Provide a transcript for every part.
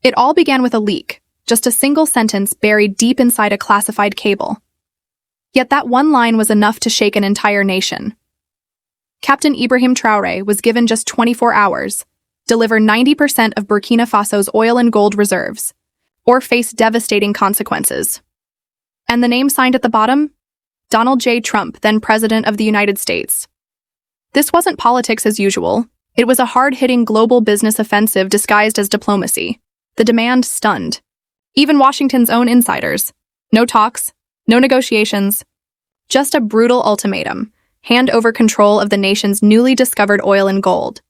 It all began with a leak, just a single sentence buried deep inside a classified cable. Yet that one line was enough to shake an entire nation. Captain Ibrahim Traoré was given just 24 hours, deliver 90% of Burkina Faso's oil and gold reserves, or face devastating consequences. And the name signed at the bottom? Donald J. Trump, then President of the United States. This wasn't politics as usual. It was a hard-hitting global business offensive disguised as diplomacy. The demand stunned even Washington's own insiders. No talks, no negotiations, just a brutal ultimatum: hand over control of the nation's newly discovered oil and gold.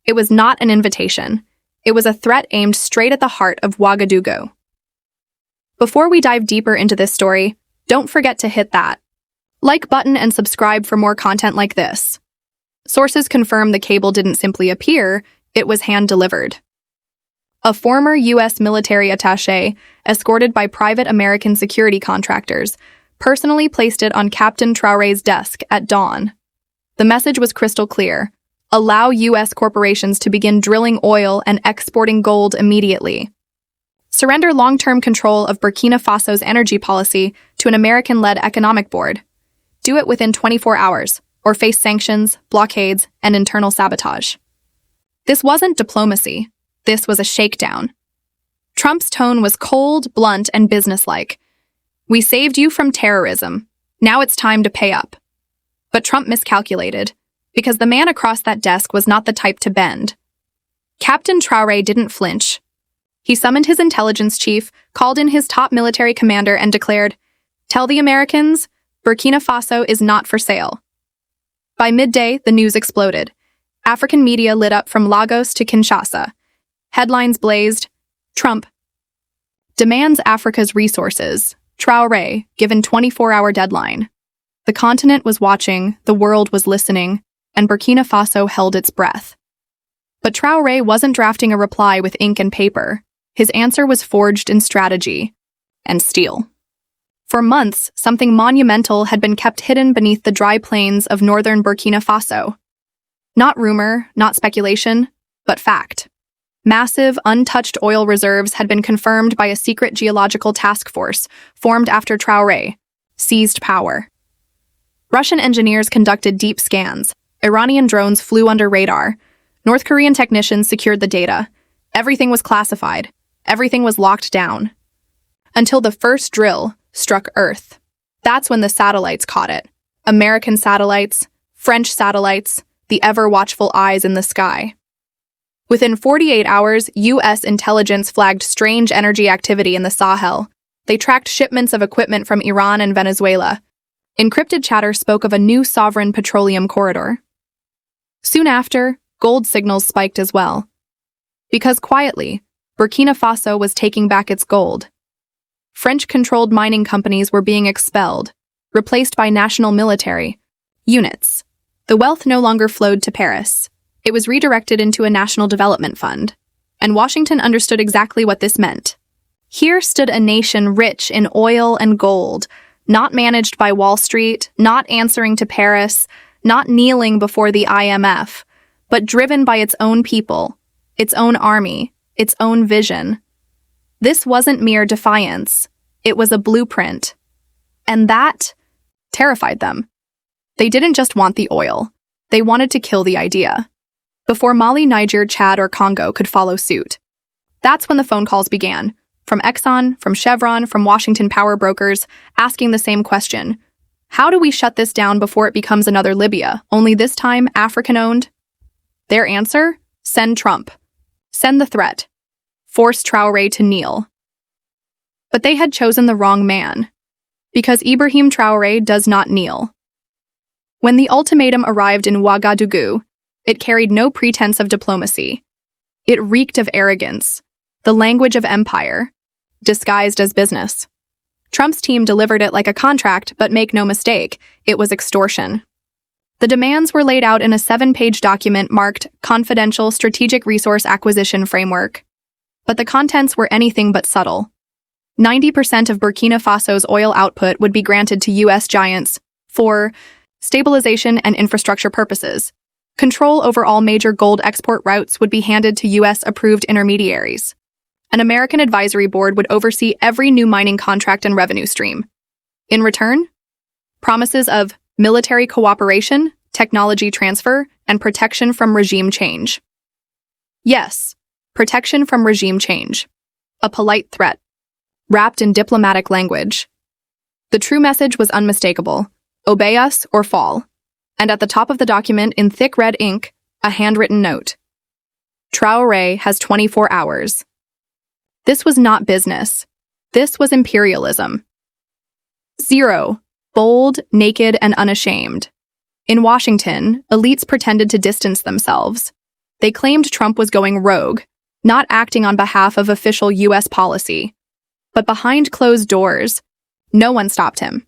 It was not an invitation. It was a threat aimed straight at the heart of Ouagadougou. Before we dive deeper into this story, don't forget to hit that like button and subscribe for more content like this. Sources confirm the cable didn't simply appear, it was hand-delivered. A former U.S. military attaché, escorted by private American security contractors, personally placed it on Captain Traoré's desk at dawn. The message was crystal clear: allow U.S. corporations to begin drilling oil and exporting gold immediately. Surrender long-term control of Burkina Faso's energy policy to an American-led economic board. Do it within 24 hours, or face sanctions, blockades, and internal sabotage. This wasn't diplomacy. This was a shakedown. Trump's tone was cold, blunt, and businesslike. We saved you from terrorism. Now it's time to pay up. But Trump miscalculated, because the man across that desk was not the type to bend. Captain Traoré didn't flinch. He summoned his intelligence chief, called in his top military commander, and declared, "Tell the Americans, Burkina Faso is not for sale." By midday, the news exploded. African media lit up from Lagos to Kinshasa. Headlines blazed: Trump demands Africa's resources. Traoré, given 24-hour deadline. The continent was watching, the world was listening, and Burkina Faso held its breath. But Traoré wasn't drafting a reply with ink and paper. His answer was forged in strategy and steel. For months, something monumental had been kept hidden beneath the dry plains of northern Burkina Faso. Not rumor, not speculation, but fact. Massive, untouched oil reserves had been confirmed by a secret geological task force formed after Traoré seized power. Russian engineers conducted deep scans. Iranian drones flew under radar. North Korean technicians secured the data. Everything was classified. Everything was locked down. Until the first drill struck Earth. That's when the satellites caught it. American satellites, French satellites, the ever-watchful eyes in the sky. Within 48 hours, U.S. intelligence flagged strange energy activity in the Sahel. They tracked shipments of equipment from Iran and Venezuela. Encrypted chatter spoke of a new sovereign petroleum corridor. Soon after, gold signals spiked as well. Because quietly, Burkina Faso was taking back its gold. French-controlled mining companies were being expelled, replaced by national military units. The wealth no longer flowed to Paris. It was redirected into a national development fund, and Washington understood exactly what this meant. Here stood a nation rich in oil and gold, not managed by Wall Street, not answering to Paris, not kneeling before the IMF, but driven by its own people, its own army, its own vision. This wasn't mere defiance. It was a blueprint. And that terrified them. They didn't just want the oil. They wanted to kill the idea. Before Mali, Niger, Chad, or Congo could follow suit. That's when the phone calls began. From Exxon, from Chevron, from Washington power brokers, asking the same question. How do we shut this down before it becomes another Libya, only this time African-owned? Their answer? Send Trump. Send the threat. Force Traoré to kneel. But they had chosen the wrong man. Because Ibrahim Traoré does not kneel. When the ultimatum arrived in Ouagadougou, it carried no pretense of diplomacy. It reeked of arrogance, the language of empire, disguised as business. Trump's team delivered it like a contract, but make no mistake, it was extortion. The demands were laid out in a 7-page document marked Confidential Strategic Resource Acquisition Framework. But the contents were anything but subtle. 90% of Burkina Faso's oil output would be granted to U.S. giants for stabilization and infrastructure purposes. Control over all major gold export routes would be handed to U.S.-approved intermediaries. An American advisory board would oversee every new mining contract and revenue stream. In return, promises of military cooperation, technology transfer, and protection from regime change. Yes, protection from regime change. A polite threat, wrapped in diplomatic language. The true message was unmistakable: obey us or fall. And at the top of the document, in thick red ink, a handwritten note. Traoré has 24 hours. This was not business. This was imperialism. 0. Bold, naked, and unashamed. In Washington, elites pretended to distance themselves. They claimed Trump was going rogue, not acting on behalf of official U.S. policy. But behind closed doors, no one stopped him.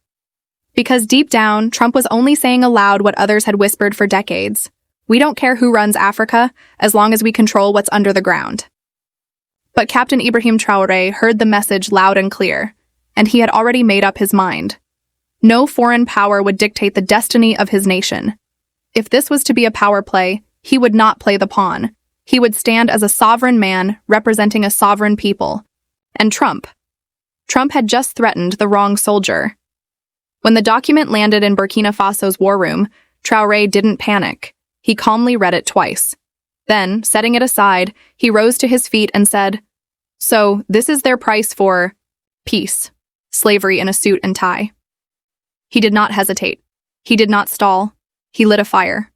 Because deep down, Trump was only saying aloud what others had whispered for decades. We don't care who runs Africa, as long as we control what's under the ground. But Captain Ibrahim Traoré heard the message loud and clear, and he had already made up his mind. No foreign power would dictate the destiny of his nation. If this was to be a power play, he would not play the pawn. He would stand as a sovereign man representing a sovereign people. And Trump had just threatened the wrong soldier. When the document landed in Burkina Faso's war room, Traoré didn't panic. He calmly read it twice. Then, setting it aside, he rose to his feet and said, "So, this is their price for peace, slavery in a suit and tie." He did not hesitate. He did not stall. He lit a fire.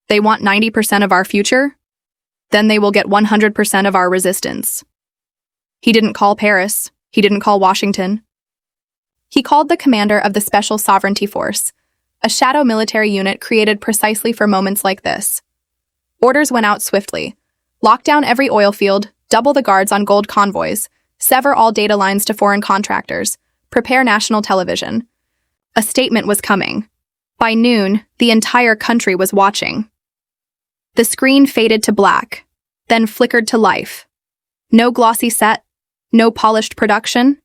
They want 90% of our future? Then they will get 100% of our resistance. He didn't call Paris. He didn't call Washington. He called the commander of the Special Sovereignty Force, a shadow military unit created precisely for moments like this. Orders went out swiftly. Lock down every oil field, double the guards on gold convoys, sever all data lines to foreign contractors, prepare national television. A statement was coming. By noon, the entire country was watching. The screen faded to black, then flickered to life. No glossy set, no polished production.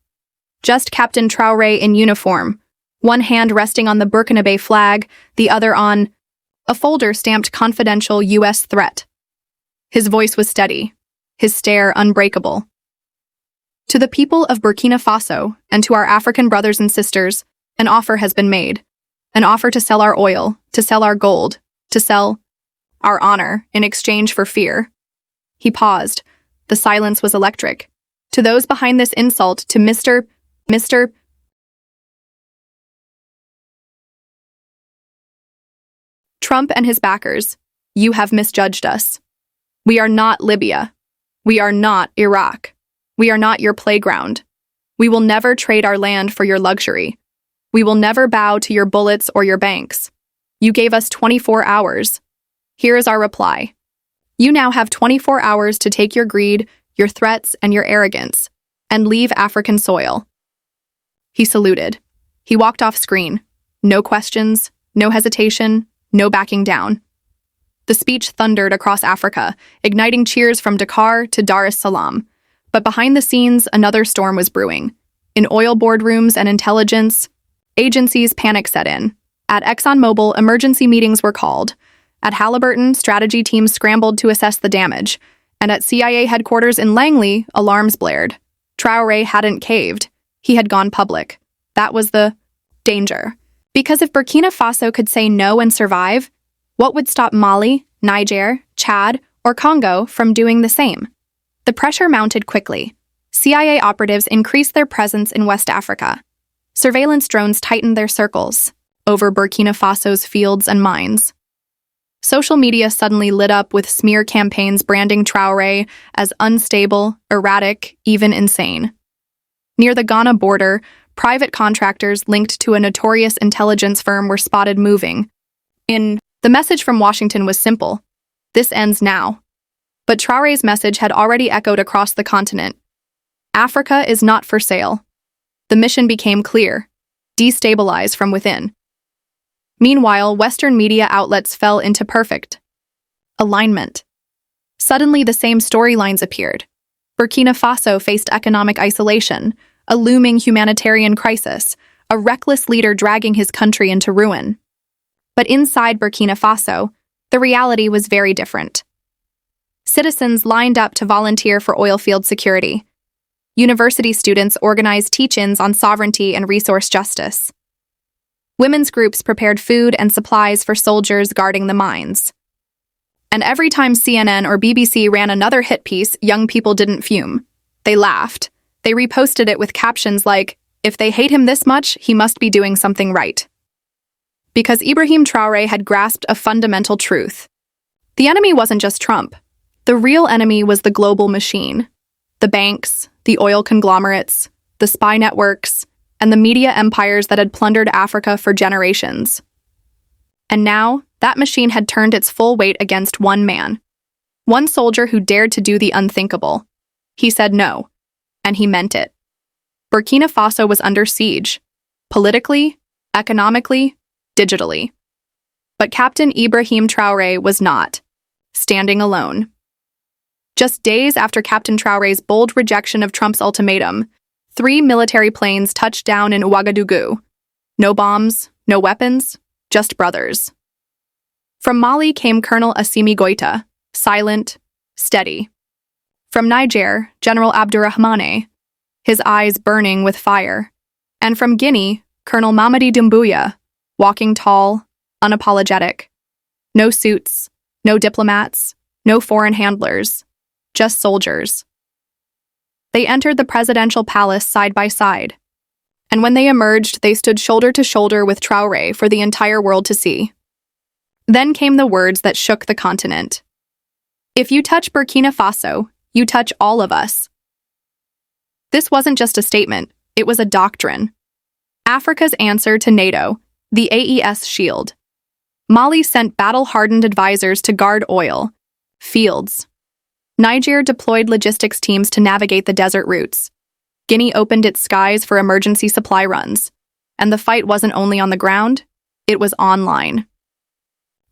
Just Captain Traoré in uniform, one hand resting on the Burkina Faso flag, the other on a folder stamped confidential U.S. threat. His voice was steady, his stare unbreakable. To the people of Burkina Faso and to our African brothers and sisters, an offer has been made. An offer to sell our oil, to sell our gold, to sell our honor in exchange for fear. He paused. The silence was electric. To those behind this insult, to Mr. Trump and his backers, you have misjudged us. We are not Libya. We are not Iraq. We are not your playground. We will never trade our land for your luxury. We will never bow to your bullets or your banks. You gave us 24 hours. Here is our reply. You now have 24 hours to take your greed, your threats, and your arrogance, and leave African soil. He saluted. He walked off screen. No questions, no hesitation, no backing down. The speech thundered across Africa, igniting cheers from Dakar to Dar es Salaam. But behind the scenes, another storm was brewing. In oil boardrooms and intelligence agencies, panic set in. At ExxonMobil, emergency meetings were called. At Halliburton, strategy teams scrambled to assess the damage. And at CIA headquarters in Langley, alarms blared. Traoré hadn't caved. He had gone public. That was the danger. Because if Burkina Faso could say no and survive, what would stop Mali, Niger, Chad, or Congo from doing the same? The pressure mounted quickly. CIA operatives increased their presence in West Africa. Surveillance drones tightened their circles over Burkina Faso's fields and mines. Social media suddenly lit up with smear campaigns branding Traoré as unstable, erratic, even insane. Near the Ghana border, private contractors linked to a notorious intelligence firm were spotted moving. The message from Washington was simple: this ends now. But Traoré's message had already echoed across the continent. Africa is not for sale. The mission became clear: destabilize from within. Meanwhile, Western media outlets fell into perfect alignment. Suddenly, the same storylines appeared. Burkina Faso faced economic isolation, a looming humanitarian crisis, a reckless leader dragging his country into ruin. But inside Burkina Faso, the reality was very different. Citizens lined up to volunteer for oil field security. University students organized teach-ins on sovereignty and resource justice. Women's groups prepared food and supplies for soldiers guarding the mines. And every time CNN or BBC ran another hit piece, young people didn't fume. They laughed. They reposted it with captions like, "If they hate him this much, he must be doing something right." Because Ibrahim Traoré had grasped a fundamental truth. The enemy wasn't just Trump. The real enemy was the global machine. The banks, the oil conglomerates, the spy networks, and the media empires that had plundered Africa for generations. And now, that machine had turned its full weight against one man. One soldier who dared to do the unthinkable. He said no, and he meant it. Burkina Faso was under siege, politically, economically, digitally. But Captain Ibrahim Traoré was not, standing alone. Just days after Captain Traoré's bold rejection of Trump's ultimatum, 3 military planes touched down in Ouagadougou. No bombs, no weapons, just brothers. From Mali came Colonel Assimi Goïta, silent, steady. From Niger, General Abdourahmane, his eyes burning with fire. And from Guinea, Colonel Mamadi Doumbouya, walking tall, unapologetic. No suits, no diplomats, no foreign handlers, just soldiers. They entered the presidential palace side by side. And when they emerged, they stood shoulder to shoulder with Traoré for the entire world to see. Then came the words that shook the continent. "If you touch Burkina Faso, you touch all of us." This wasn't just a statement, it was a doctrine. Africa's answer to NATO, the AES shield. Mali sent battle-hardened advisors to guard oil, fields. Niger deployed logistics teams to navigate the desert routes. Guinea opened its skies for emergency supply runs. And the fight wasn't only on the ground, it was online.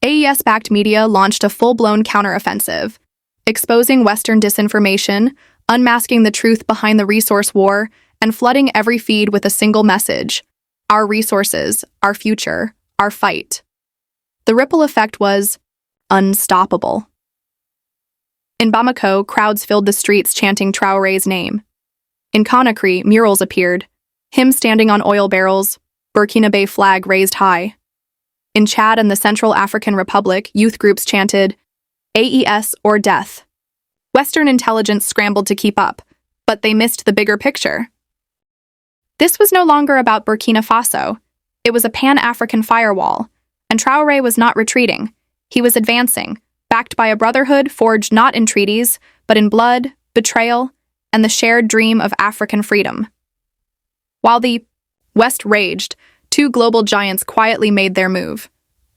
AES-backed media launched a full-blown counteroffensive, exposing Western disinformation, unmasking the truth behind the resource war, and flooding every feed with a single message: our resources, our future, our fight. The ripple effect was unstoppable. In Bamako, crowds filled the streets chanting Traoré's name. In Conakry, murals appeared, him standing on oil barrels, Burkina Faso flag raised high. In Chad and the Central African Republic, youth groups chanted, AES or death. Western intelligence scrambled to keep up, but they missed the bigger picture. This was no longer about Burkina Faso. It was a pan-African firewall, and Traoré was not retreating. He was advancing, backed by a brotherhood forged not in treaties, but in blood, betrayal, and the shared dream of African freedom. While the West raged, 2 global giants quietly made their move.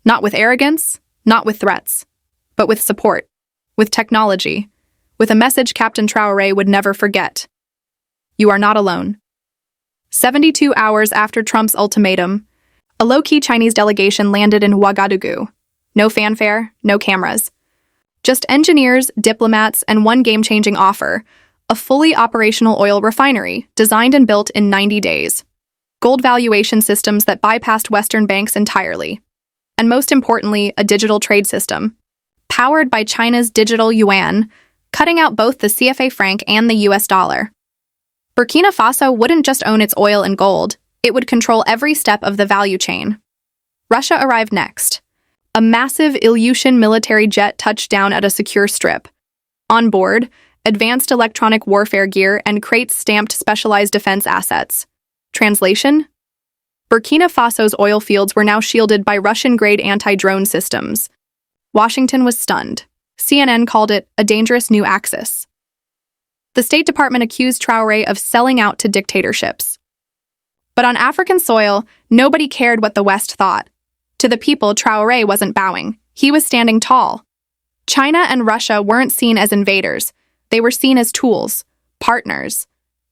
Not with arrogance, not with threats, but with support, with technology, with a message Captain Traoré would never forget. You are not alone. 72 hours after Trump's ultimatum, a low-key Chinese delegation landed in Ouagadougou. No fanfare, no cameras. Just engineers, diplomats, and one game-changing offer: a fully operational oil refinery designed and built in 90 days. Gold valuation systems that bypassed Western banks entirely. And most importantly, a digital trade system, powered by China's digital yuan, cutting out both the CFA franc and the US dollar. Burkina Faso wouldn't just own its oil and gold, it would control every step of the value chain. Russia arrived next. A massive Ilyushin military jet touched down at a secure strip. On board, advanced electronic warfare gear and crates stamped specialized defense assets. Translation? Burkina Faso's oil fields were now shielded by Russian-grade anti-drone systems. Washington was stunned. CNN called it a dangerous new axis. The State Department accused Traoré of selling out to dictatorships. But on African soil, nobody cared what the West thought. To the people, Traoré wasn't bowing. He was standing tall. China and Russia weren't seen as invaders. They were seen as tools, partners.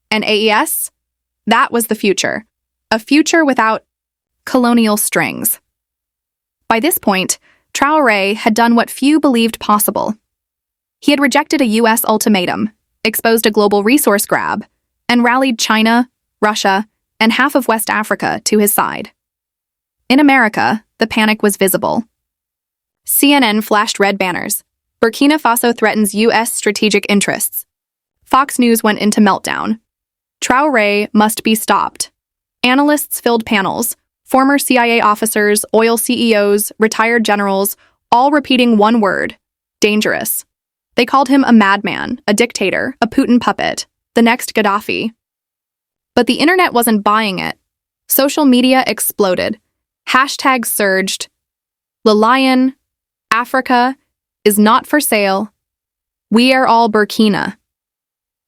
And AES? That was the future. A future without colonial strings. By this point, Traoré had done what few believed possible. He had rejected a US ultimatum, exposed a global resource grab, and rallied China, Russia, and half of West Africa to his side. In America, the panic was visible. CNN flashed red banners. Burkina Faso threatens U.S. strategic interests. Fox News went into meltdown. Traoré must be stopped. Analysts filled panels, former CIA officers, oil CEOs, retired generals, all repeating one word: dangerous. They called him a madman, a dictator, a Putin puppet, the next Gaddafi. But the internet wasn't buying it. Social media exploded. Hashtags surged. The lion, Africa, is not for sale. We are all Burkina.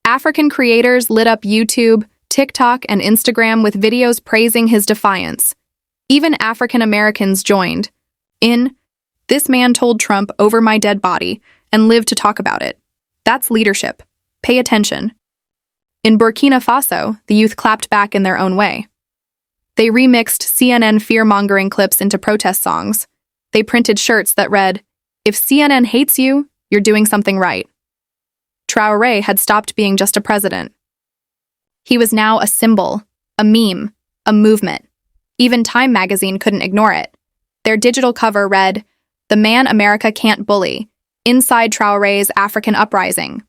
African creators lit up YouTube, TikTok, and Instagram with videos praising his defiance. Even African Americans joined in. This man told Trump over my dead body and lived to talk about it. That's leadership. Pay attention. In Burkina Faso, the youth clapped back in their own way. They remixed CNN fear-mongering clips into protest songs. They printed shirts that read, "If CNN hates you, you're doing something right." Traoré had stopped being just a president. He was now a symbol, a meme, a movement. Even Time magazine couldn't ignore it. Their digital cover read, "The man America can't bully, inside Traoré's African uprising."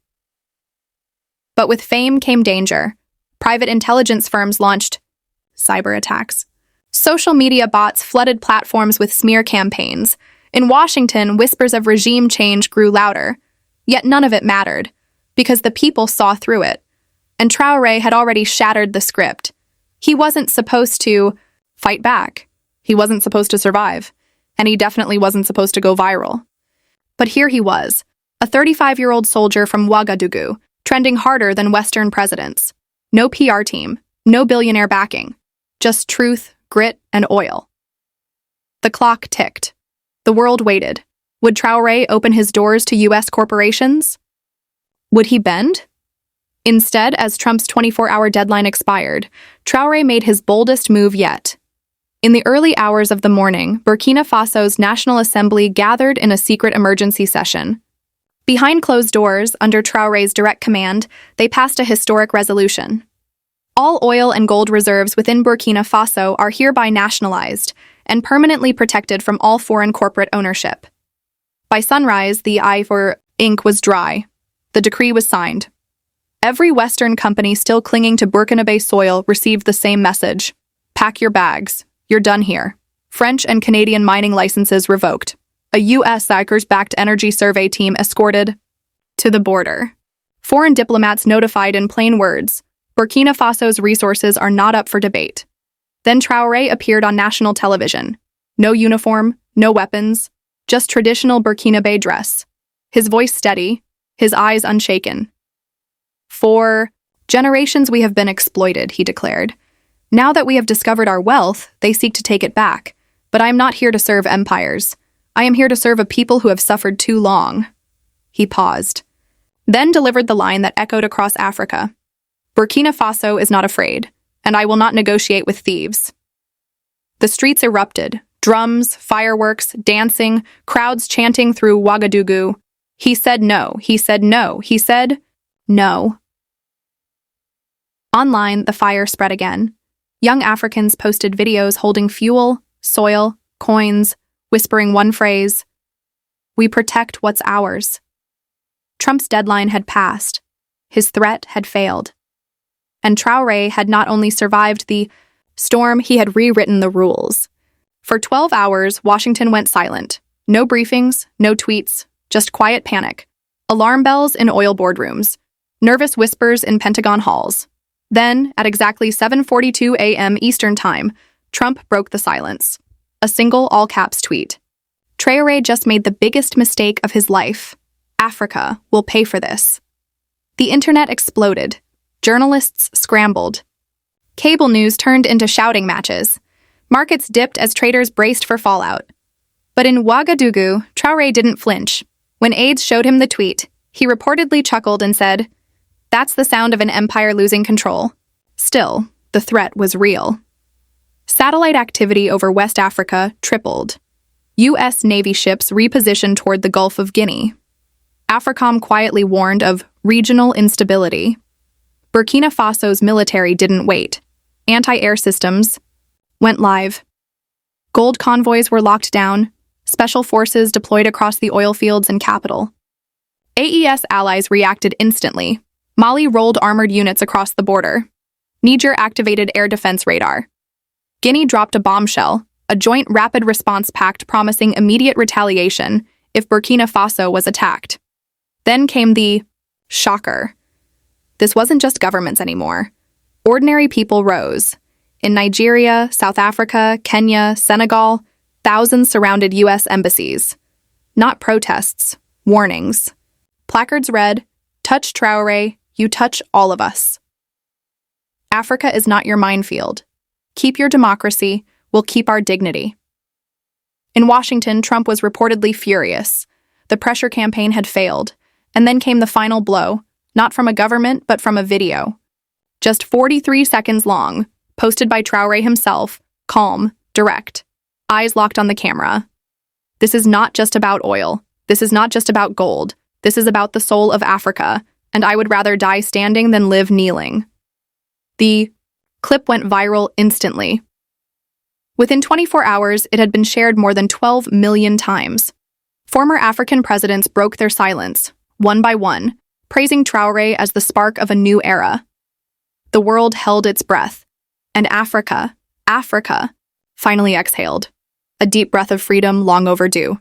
But with fame came danger. Private intelligence firms launched cyber attacks. Social media bots flooded platforms with smear campaigns. In Washington, whispers of regime change grew louder. Yet none of it mattered, because the people saw through it. And Traoré had already shattered the script. He wasn't supposed to fight back. He wasn't supposed to survive. And he definitely wasn't supposed to go viral. But here he was, a 35-year-old soldier from Ouagadougou, trending harder than Western presidents. No PR team, no billionaire backing. Just truth, grit, and oil. The clock ticked. The world waited. Would Traoré open his doors to U.S. corporations? Would he bend? Instead, as Trump's 24-hour deadline expired, Traoré made his boldest move yet. In the early hours of the morning, Burkina Faso's National Assembly gathered in a secret emergency session. Behind closed doors, under Traoré's direct command, they passed a historic resolution. All oil and gold reserves within Burkina Faso are hereby nationalized and permanently protected from all foreign corporate ownership. By sunrise, the eye for ink was dry. The decree was signed. Every Western company still clinging to Burkinabe soil received the same message. Pack your bags. You're done here. French and Canadian mining licenses revoked. A U.S. Sykers-backed energy survey team escorted to the border. Foreign diplomats notified in plain words, Burkina Faso's resources are not up for debate. Then Traoré appeared on national television. No uniform, no weapons, just traditional Burkinabe dress. His voice steady, his eyes unshaken. For generations we have been exploited, he declared. Now that we have discovered our wealth, they seek to take it back. But I am not here to serve empires. I am here to serve a people who have suffered too long. He paused, then delivered the line that echoed across Africa. Burkina Faso is not afraid, and I will not negotiate with thieves. The streets erupted, drums, fireworks, dancing, crowds chanting through Ouagadougou. He said no, he said no, he said no. Online, the fire spread again. Young Africans posted videos holding fuel, soil, coins, whispering one phrase, "We protect what's ours." Trump's deadline had passed. His threat had failed. And Traoré had not only survived the storm, he had rewritten the rules. For 12 hours, Washington went silent. No briefings, no tweets, just quiet panic. Alarm bells in oil boardrooms. Nervous whispers in Pentagon halls. Then, at exactly 7:42 a.m. Eastern Time, Trump broke the silence. A single all-caps tweet. Traoré just made the biggest mistake of his life. Africa will pay for this. The internet exploded. Journalists scrambled. Cable news turned into shouting matches. Markets dipped as traders braced for fallout. But in Ouagadougou, Traoré didn't flinch. When aides showed him the tweet, he reportedly chuckled and said, "That's the sound of an empire losing control." Still, the threat was real. Satellite activity over West Africa tripled. U.S. Navy ships repositioned toward the Gulf of Guinea. AFRICOM quietly warned of regional instability. Burkina Faso's military didn't wait. Anti-air systems went live. Gold convoys were locked down. Special forces deployed across the oil fields and capital. AES allies reacted instantly. Mali rolled armored units across the border. Niger activated air defense radar. Guinea dropped a bombshell, a joint rapid response pact promising immediate retaliation if Burkina Faso was attacked. Then came the shocker. This wasn't just governments anymore. Ordinary people rose. In Nigeria, South Africa, Kenya, Senegal, thousands surrounded U.S. embassies. Not protests, warnings. Placards read, "Touch Traoré, you touch all of us." Africa is not your minefield. Keep your democracy, we'll keep our dignity. In Washington, Trump was reportedly furious. The pressure campaign had failed. And then came the final blow, not from a government, but from a video. Just 43 seconds long, posted by Traoré himself, calm, direct, eyes locked on the camera. This is not just about oil. This is not just about gold. This is about the soul of Africa, and I would rather die standing than live kneeling. The clip went viral instantly. Within 24 hours, it had been shared more than 12 million times. Former African presidents broke their silence, one by one, praising Traoré as the spark of a new era. The world held its breath, and Africa, finally exhaled. A deep breath of freedom long overdue.